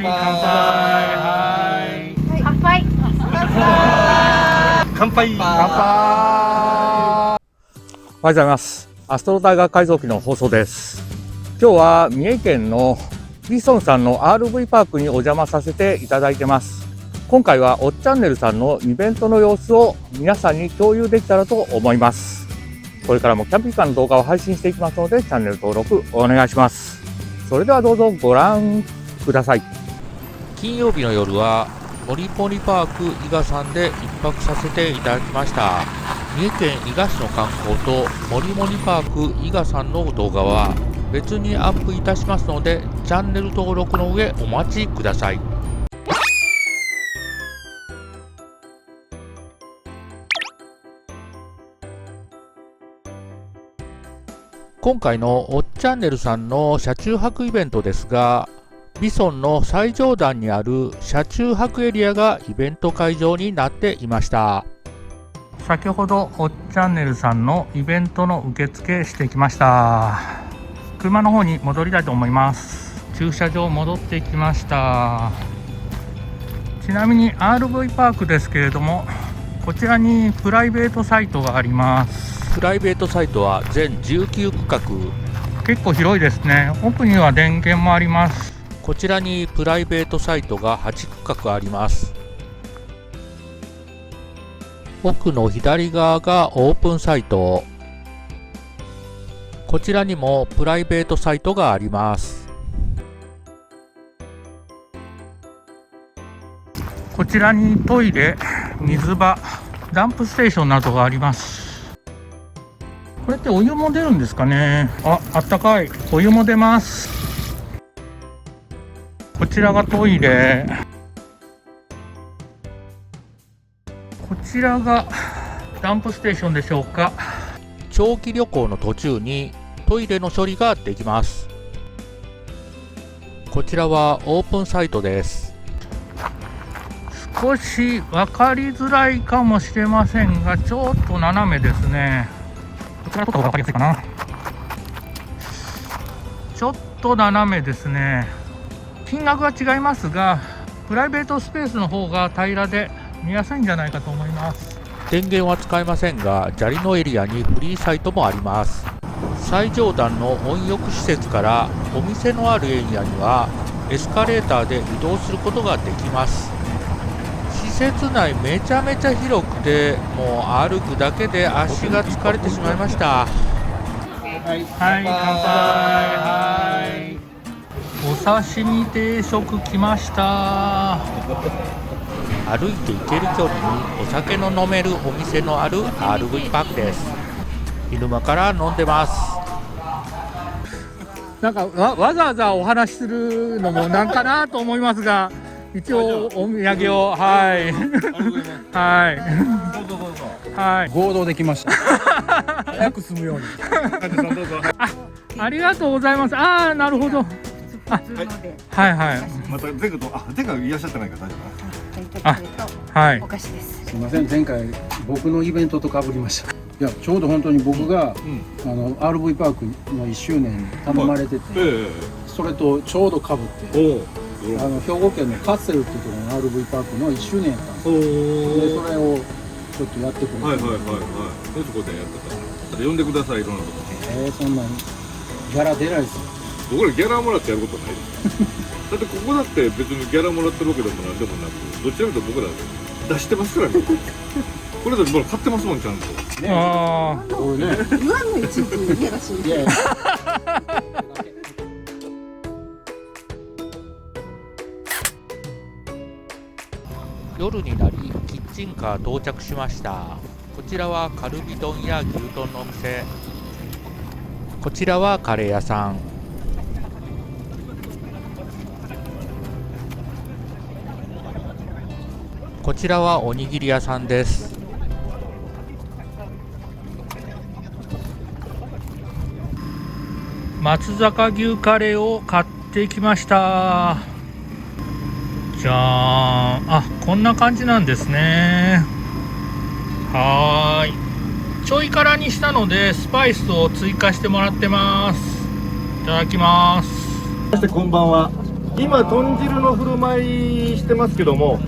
乾杯。はい。乾杯。乾杯。おはようございます。アストロタイガー改造機の放送です。今日は三重県のビソンさんの RV パークにお邪魔させていただいてます。今回はおっチャンネルさんのイベントの様子を皆さんに共有できたらと思います。これからもキャンピングカーの動画を配信していきますので、チャンネル登録お願いします。それではどうぞご覧ください。金曜日の夜はモリモリパーク伊賀さんで一泊させていただきました。三重県伊賀市の観光とモリモリパーク伊賀さんの動画は別にアップいたしますので、チャンネル登録の上お待ちください。今回のおっチャンネルさんの車中泊イベントですが、ビソンの最上段にある車中泊エリアがイベント会場になっていました。先ほどおっチャンネルさんのイベントの受付してきました。車の方に戻りたいと思います。駐車場戻ってきました。ちなみに RV パークですけれども、こちらにプライベートサイトがあります。プライベートサイトは全19区画、結構広いですね。奥には電源もあります。こちらにプライベートサイトが8区画あります。奥の左側がオープンサイト、こちらにもプライベートサイトがあります。こちらにトイレ、水場、ダンプステーションなどがあります。これってお湯も出るんですかね。あったかい。お湯も出ます。こちらがトイレ。こちらがダンプステーションでしょうか。長期旅行の途中にトイレの処理ができます。こちらはオープンサイトです。少し分かりづらいかもしれませんが、ちょっと斜めですね。こちらとか分かりやすいかな。ちょっと斜めですね。金額は違いますが、プライベートスペースの方が平らで見やすいんじゃないかと思います。電源は使えませんが、砂利のエリアにフリーサイトもあります。最上段の温浴施設からお店のあるエリアにはエスカレーターで移動することができます。施設内めちゃめちゃ広くて、もう歩くだけで足が疲れてしまいました。はい、乾杯。はい。お刺身定食来ました。歩いて行ける距離にお酒の飲めるお店のある RV パークです。昼間から飲んでます。なんかわざわざお話しするのもなんかなと思いますが、一応お土産をはいはい合同できました。早く済むように。ありがとうございます。なるほど。はいはい。また前回いらっしゃってないから大丈はい。お菓子です。すみません、前回僕のイベントと被りました。いや、ちょうど本当に僕が、RV パークの1周年に頼まれてて、それとちょうど被って、兵庫県のカッセルっていうところの RV パークの1周年やったんですよ。で、それをちょっとやってくれて、夫。でそこでやってた。呼んでください、いろんなとこ。そんなにギャラ出ないですよ。僕らギャラもらってやることないです。だってここだって別にギャラもらってるわけでもなんでもなく、どちらかというと僕ら出してますからね。これだってもう買ってますもん、ちゃんと。これね。言わんのいちいちいやらしい。いやいや。夜になりキッチンカー到着しました。こちらはカルビ丼や牛丼のお店、こちらはカレー屋さん、こちらはおにぎり屋さんです。松坂牛カレーを買ってきました。じゃーん。こんな感じなんですね。はーい。ちょい辛にしたのでスパイスを追加してもらってます。いただきます。そしてこんばんは。今豚汁の振る舞いしてますけども、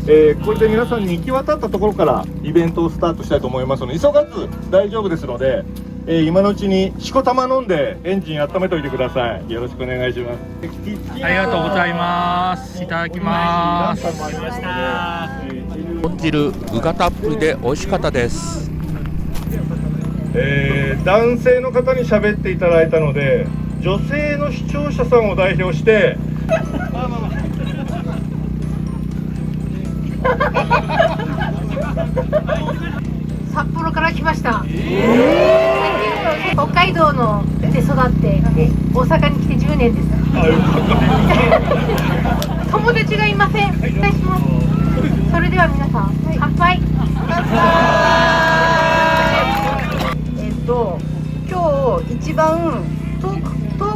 これで皆さんに行き渡ったところからイベントをスタートしたいと思いますので、急がず大丈夫ですので、今のうちにしこたま飲んでエンジン温めておいてください。よろしくお願いします。ありがとうございます。いただきます。豚汁具がたっぷりで美味しかったです。男性の方に喋っていただいたので、女性の視聴者さんを代表して札幌から来ました。北海道ので育って大阪に来て10年です。友達がいません。失礼します。それでは皆さん、乾杯。今日一番遠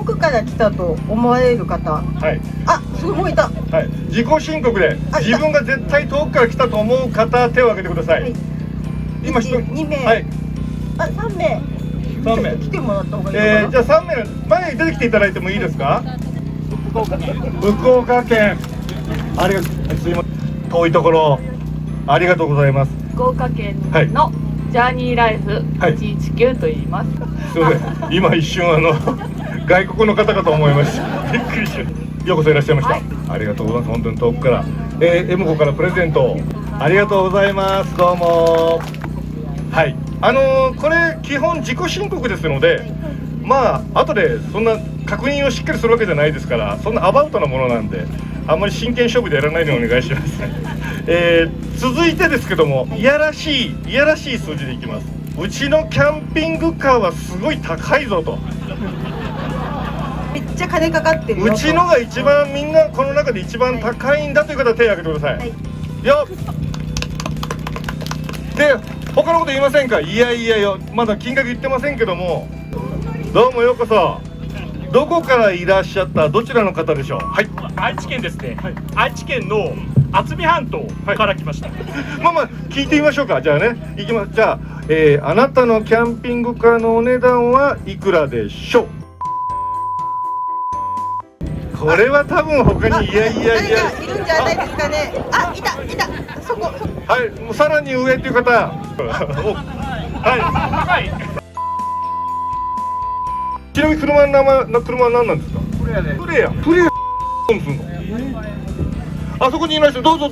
くから来たと思われる方、はい、あ、すごいいた。はい、自己申告で自分が絶対遠くから来たと思う方、手を挙げてください。はい、今2名、はい、あ、3名来てもらった方がいいかな。じゃあ3名前に出てきていただいてもいいですか。福岡県、ありがとう、すいません、遠いところありがとうございます。福岡県のジャーニーライフ119と言います。すいません、今一瞬外国の方かと思いました。びっくりしました。ようこそいらっしゃいました。はい、ありがとうございます。本当に遠くから、エムコからプレゼントありがとうございます。どうも。はい、これ基本自己申告ですので、まあ後でそんな確認をしっかりするわけじゃないですから、そんなアバウトなものなんであんまり真剣勝負でやらないようにお願いします。続いてですけども、いやらしい数字でいきます。うちのキャンピングカーはすごい高いぞと。めっちゃ金かかってるよ。うちのが一番、みんなこの中で一番高いんだという方は手を挙げてください。はい、よっ。で、他のこと言いませんか。いやいやよ、まだ金額言ってませんけども、どうもようこそ。どこからいらっしゃった、どちらの方でしょう。はい、愛知県ですね。はい、愛知県の渥美半島から来ました。はい、まあ聞いてみましょうか。じゃあね、行きます。じゃあ、あなたのキャンピングカーのお値段はいくらでしょう。これは多分他にいや誰かいるんじゃないですかね。あ、いたそこ。はい、もうさらに上っていう方。はい。ちなみに車の名前、車は何なんですか。プレアで。プレア。どうすんの。あそこにいらっしゃる。どうぞ。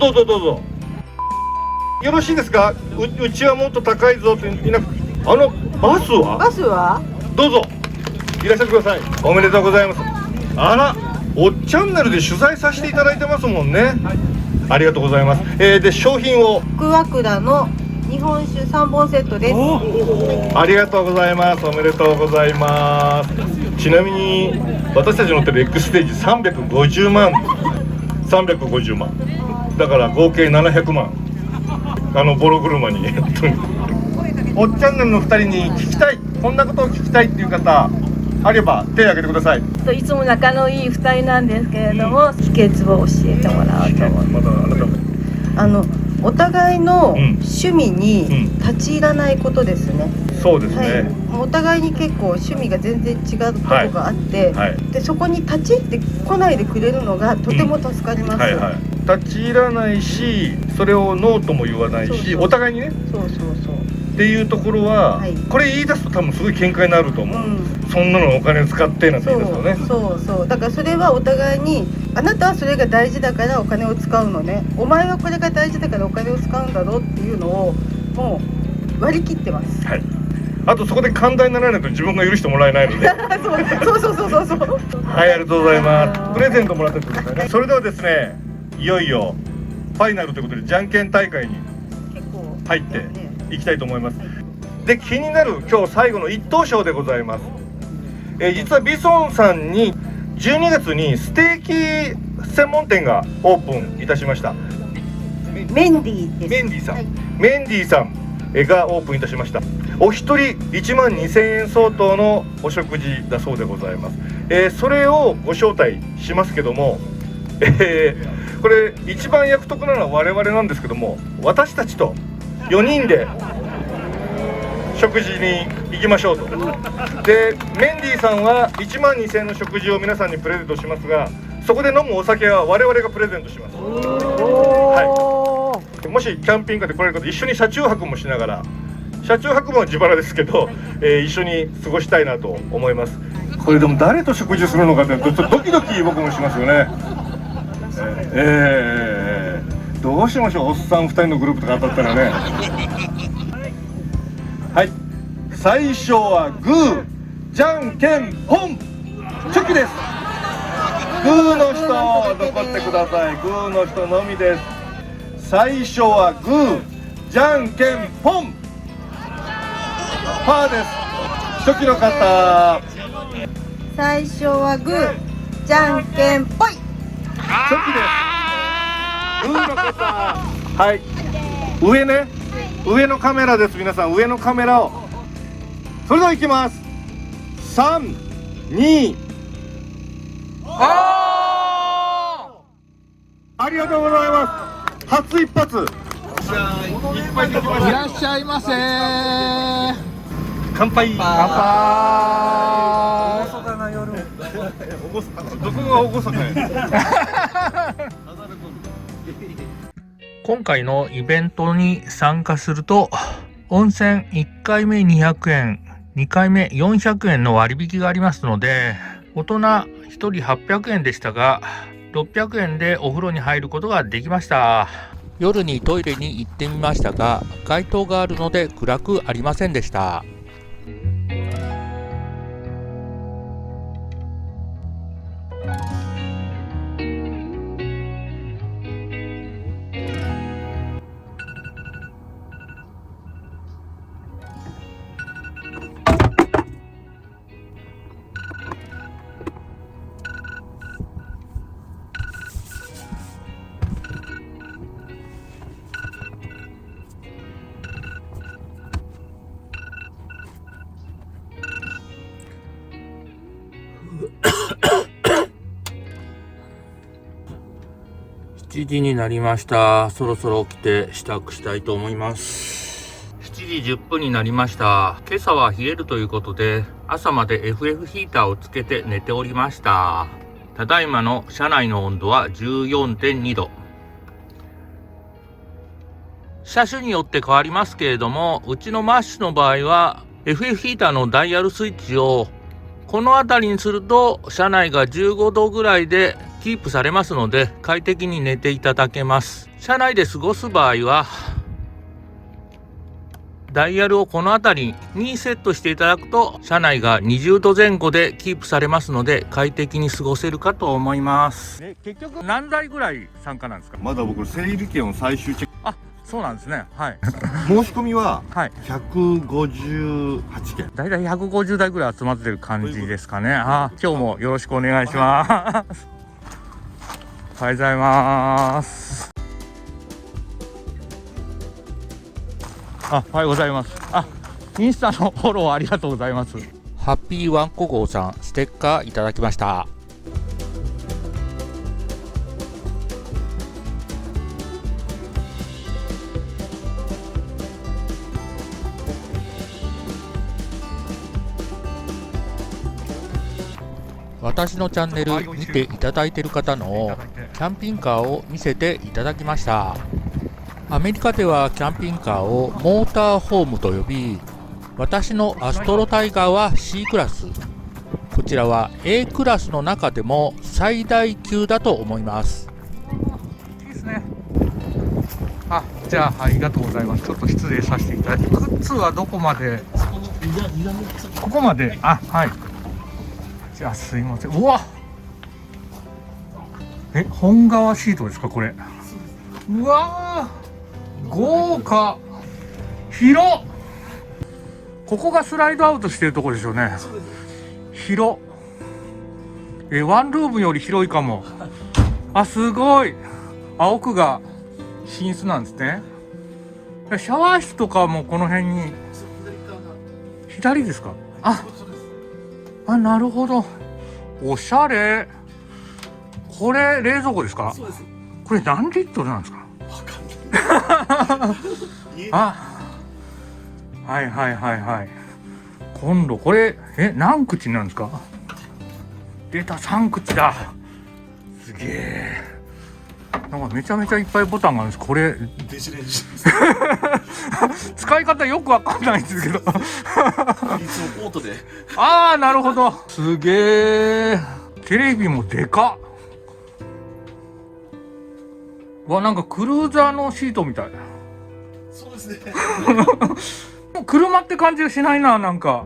よろしいですか。うちはもっと高いぞっていなくて、バスはどうぞいらっしゃってください。おめでとうございます。あら、おっチャンネルで取材させていただいてますもんね。ありがとうございます。で、商品を福和倉の日本酒3本セットです。ありがとうございます。おめでとうございます。ちなみに私たち乗ってる X ステージ350万だから合計700万、ボロ車におっチャンネルの2人に聞きたい、こんなことを聞きたいっていう方あれば手を挙げてください。いつも仲のいい2人なんですけれども、秘訣を教えてもらおうと思って。まだあなたお互いの趣味に立ち入らないことですね。そうですね。はい、お互いに結構趣味が全然違うことがあって、でそこに立ち入ってこないでくれるのがとても助かります。立ち入らないし、それをノーとも言わないし、お互いにね。そうっていうところは、これ言い出すと多分すごい喧嘩になると思う。そんなのお金使ってなんて言い出すよね。そうだからそれはお互いに、あなたはそれが大事だからお金を使うのね、お前はこれが大事だからお金を使うんだろうっていうのをもう割り切ってます。はい。あとそこで寛大にならないと自分が許してもらえないので。そう。はい、ありがとうございます。プレゼントもらってくださいね。それではですね、いよいよファイナルということでじゃんけん大会に入っていきたいと思います。で、気になる今日最後の一等賞でございます。実はビソンさんに12月にステーキ専門店がオープンいたしました。メンディーです。メンディーさんがオープンいたしました。お一人1万2000円相当のお食事だそうでございます。それをご招待しますけども、これ一番役得なのは我々なんですけども、私たちと4人で食事に行きましょうと。で、メンディーさんは1万2000円の食事を皆さんにプレゼントしますが、そこで飲むお酒は我々がプレゼントします。はい、もしキャンピングカーで来られる方、一緒に車中泊もしながら、車中泊も自腹ですけど、一緒に過ごしたいなと思います。これでも誰と食事するのかってちょっとドキドキ僕もしますよね。どうしましょう、おっさん2人のグループとか当たったらね。はい、最初はグーじゃんけんポンチョキです。グーの人残ってください。グーの人のみです。最初はグーじゃんけんポンパーです。チョキの方。最初はグー、じゃんけんぽい。チョキです。グーの方。はい。上ね。上のカメラです。皆さん上のカメラを。それではいきます。3、2。ありがとうございます。初一発。いっぱいできました。いらっしゃいませー。乾杯。乾杯。どこが厳かや。今回のイベントに参加すると、温泉1回目200円、2回目400円の割引がありますので、大人1人800円でしたが、600円でお風呂に入ることができました。夜にトイレに行ってみましたが、街灯があるので暗くありませんでした。7時になりました。そろそろ起きて支度したいと思います。7時10分になりました。今朝は冷えるということで、朝まで FF ヒーターをつけて寝ておりました。ただいまの車内の温度は 14.2 度。車種によって変わりますけれども、うちのマッシュの場合は FF ヒーターのダイヤルスイッチをこの辺りにすると車内が15度ぐらいでキープされますので、快適に寝ていただけます。車内で過ごす場合はダイヤルをこの辺りにセットしていただくと、車内が20度前後でキープされますので、快適に過ごせるかと思います。結局何台ぐらい参加なんですか？まだ僕整理券を最終チェック。あ、そうなんですね。はい。申し込みははい。 158件。だいたい150台ぐらい集まってる感じですかね。今日もよろしくお願いします。おはようございます。おはようございます。インスタのフォローありがとうございます。ハッピーワンコ号さん、ステッカーいただきました。私のチャンネル見ていただいている方のキャンピングカーを見せていただきました。アメリカではキャンピングカーをモーターホームと呼び、私のアストロタイガーは C クラス、こちらは A クラスの中でも最大級だと思います。いいですね。じゃあありがとうございます。ちょっと失礼させていただきます。靴はどこまで？ここまで。はい。じゃあすいません。うわ、本革シートですかこれ？うわー、豪華、広っ。ここがスライドアウトしてるところでしょうね。広。ワンルームより広いかも。すごい。奥が寝室なんですね。シャワー室とかもこの辺に。左ですか？なるほど。おしゃれ。これ冷蔵庫ですか？そうです。これ何リットルなんですか？はい。今度これ何口なんですか？出た、3口だ。げえ。なんかめちゃめちゃいっぱいボタンがあるんです。これ電子レンジ使い方よくわかんないんですけどいつもオートでああ、なるほど。すげえ。テレビもでかっ。わ、なんかクルーザーのシートみたい。そうですね車って感じがしないな、なんか。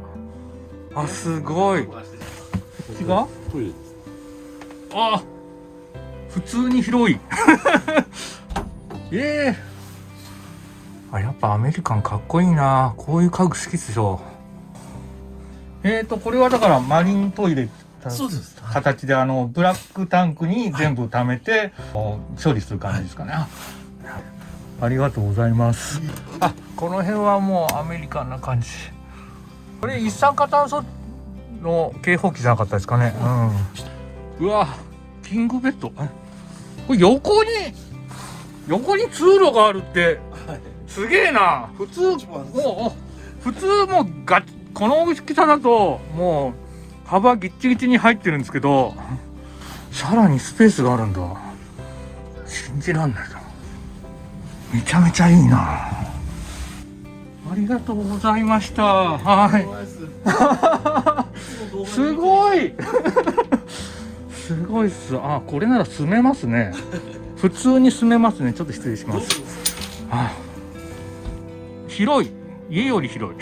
あ、すごい。こっちがトイレです。あ、普通に広いあ、やっぱアメリカンかっこいいな。こういう家具好きっすよ。これはだからマリントイレそうです。形でブラックタンクに全部貯めて、処理する感じですかね。ありがとうございます。あ、この辺はもうアメリカンな感じ。これ一酸化炭素の警報器じゃなかったですかね。うわ、キングベッド。これ横に通路があるってすげえな。普通もうこの大きさだともう幅ギッチギチに入ってるんですけど、さらにスペースがあるんだ。信じらんないな。めちゃめちゃいいな。ありがとうございました。はい。すごいすごいっす。あ、これなら住めますね。普通に住めますね。ちょっと失礼します。広い。家より広い。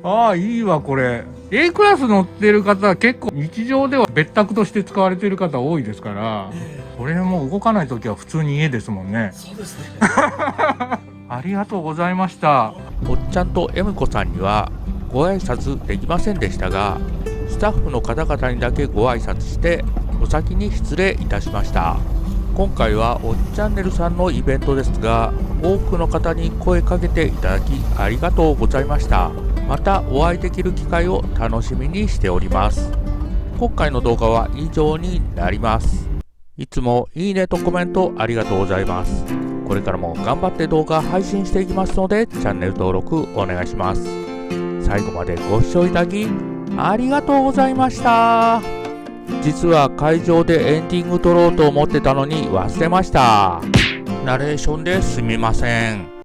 ああ、いいわ、これ。A クラス乗ってる方は結構日常では別宅として使われてる方多いですから、これもう動かないときは普通に家ですもんね。そうですねありがとうございました。おっちゃんと M 子さんにはご挨拶できませんでしたが、スタッフの方々にだけご挨拶してお先に失礼いたしました。今回はおっチャンネルさんのイベントですが、多くの方に声かけていただきありがとうございました。またお会いできる機会を楽しみにしております。今回の動画は以上になります。いつもいいねとコメントありがとうございます。これからも頑張って動画配信していきますので、チャンネル登録お願いします。最後までご視聴いただきありがとうございました。実は会場でエンディング撮ろうと思ってたのに忘れました。ナレーションですみません。